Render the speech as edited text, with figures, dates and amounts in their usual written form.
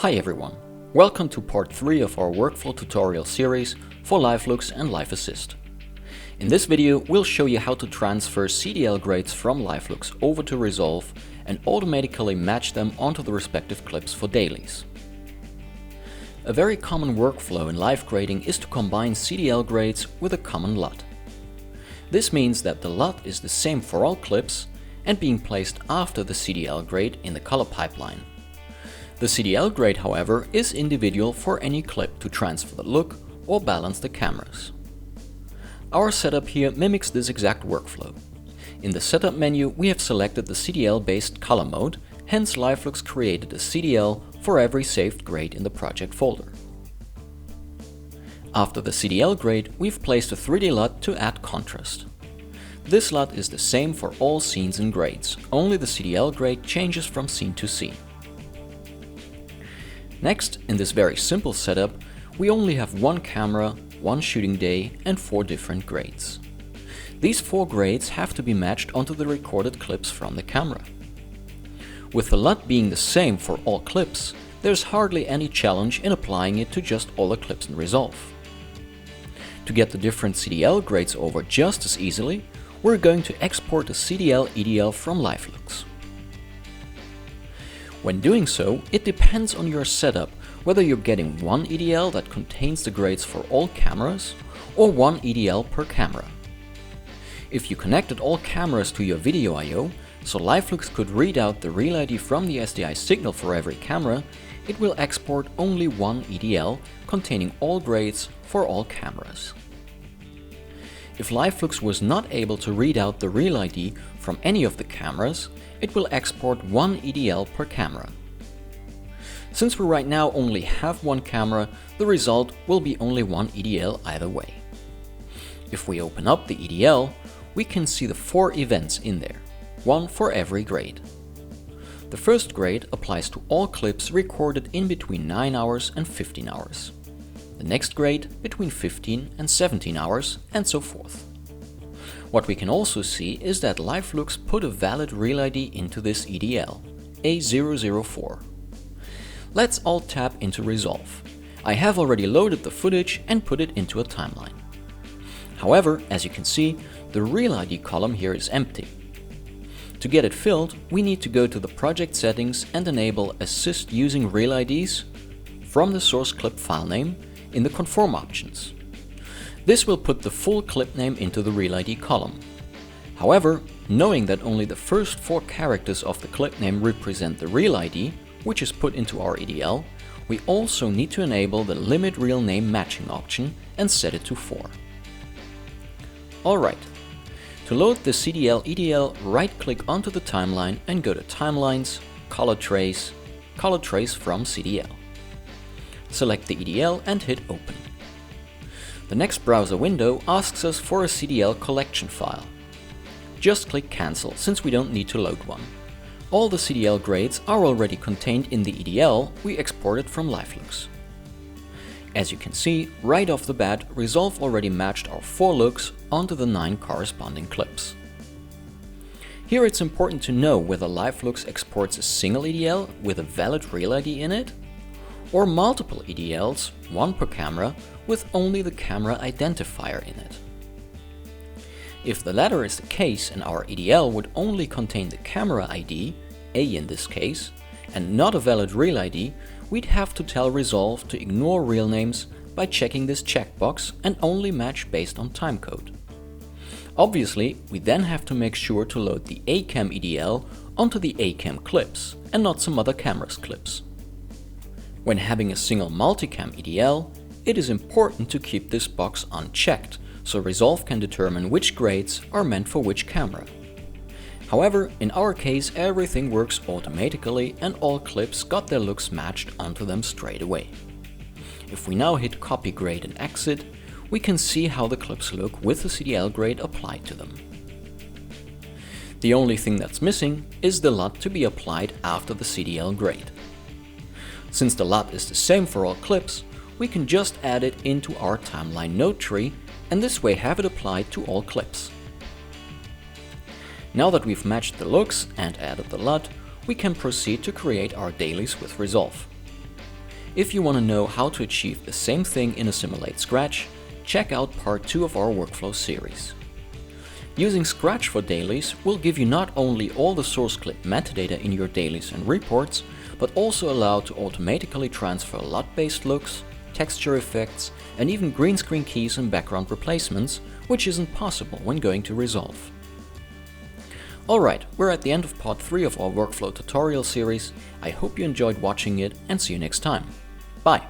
Hi everyone, welcome to part 3 of our workflow tutorial series for LiveLooks and Live Assist. In this video we'll show you how to transfer CDL grades from LiveLooks over to Resolve and automatically match them onto the respective clips for dailies. A very common workflow in live grading is to combine CDL grades with a common LUT. This means that the LUT is the same for all clips and being placed after the CDL grade in the color pipeline. The CDL grade, however, is individual for any clip to transfer the look or balance the cameras. Our setup here mimics this exact workflow. In the setup menu we have selected the CDL-based color mode, hence LiveLooks created a CDL for every saved grade in the project folder. After the CDL grade, we've placed a 3D LUT to add contrast. This LUT is the same for all scenes and grades, only the CDL grade changes from scene to scene. Next, in this very simple setup, we only have one camera, one shooting day and 4 different grades. These 4 grades have to be matched onto the recorded clips from the camera. With the LUT being the same for all clips, there's hardly any challenge in applying it to just all the clips in Resolve. To get the different CDL grades over just as easily, we're going to export the CDL-EDL from LiveLooks. When doing so, it depends on your setup whether you're getting one EDL that contains the grades for all cameras or one EDL per camera. If you connected all cameras to your video I/O, so LiveLooks could read out the real ID from the SDI signal for every camera, it will export only one EDL containing all grades for all cameras. If LiveLooks was not able to read out the real ID from any of the cameras, it will export one EDL per camera. Since we right now only have one camera, the result will be only one EDL either way. If we open up the EDL, we can see the 4 events in there, one for every grade. The first grade applies to all clips recorded in between 9 hours and 15 hours. The next grade between 15 and 17 hours, and so forth. What we can also see is that LiveLooks put a valid real ID into this EDL, A004. Let's alt tab into Resolve. I have already loaded the footage and put it into a timeline. However, as you can see, the real ID column here is empty. To get it filled, we need to go to the project settings and enable Assist using real IDs from the source clip file name in the Conform options. This will put the full clip name into the real ID column. However, knowing that only the first 4 characters of the clip name represent the real ID, which is put into our EDL, we also need to enable the Limit Real Name Matching option and set it to 4. Alright, to load the CDL-EDL, right-click onto the timeline and go to Timelines, Color Trace from CDL. Select the EDL and hit Open. The next browser window asks us for a CDL collection file. Just click Cancel since we don't need to load one. All the CDL grades are already contained in the EDL we exported from LiveLooks. As you can see, right off the bat, Resolve already matched our 4 looks onto the 9 corresponding clips. Here it's important to know whether LiveLooks exports a single EDL with a valid real ID in it, or multiple EDLs, one per camera, with only the camera identifier in it. If the latter is the case and our EDL would only contain the camera ID, A in this case, and not a valid real ID, we'd have to tell Resolve to ignore real names by checking this checkbox and only match based on timecode. Obviously, we then have to make sure to load the ACAM EDL onto the ACAM clips and not some other camera's clips. When having a single multicam EDL, it is important to keep this box unchecked, so Resolve can determine which grades are meant for which camera. However, in our case everything works automatically and all clips got their looks matched onto them straight away. If we now hit Copy Grade and Exit, we can see how the clips look with the CDL grade applied to them. The only thing that's missing is the LUT to be applied after the CDL grade. Since the LUT is the same for all clips, we can just add it into our timeline node tree and this way have it applied to all clips. Now that we've matched the looks and added the LUT, we can proceed to create our dailies with Resolve. If you want to know how to achieve the same thing in Assimilate Scratch, check out part 2 of our workflow series. Using Scratch for dailies will give you not only all the source clip metadata in your dailies and reports, but also allow to automatically transfer LUT-based looks, texture effects, and even green screen keys and background replacements, which isn't possible when going to Resolve. Alright, we're at the end of part 3 of our workflow tutorial series. I hope you enjoyed watching it and see you next time. Bye!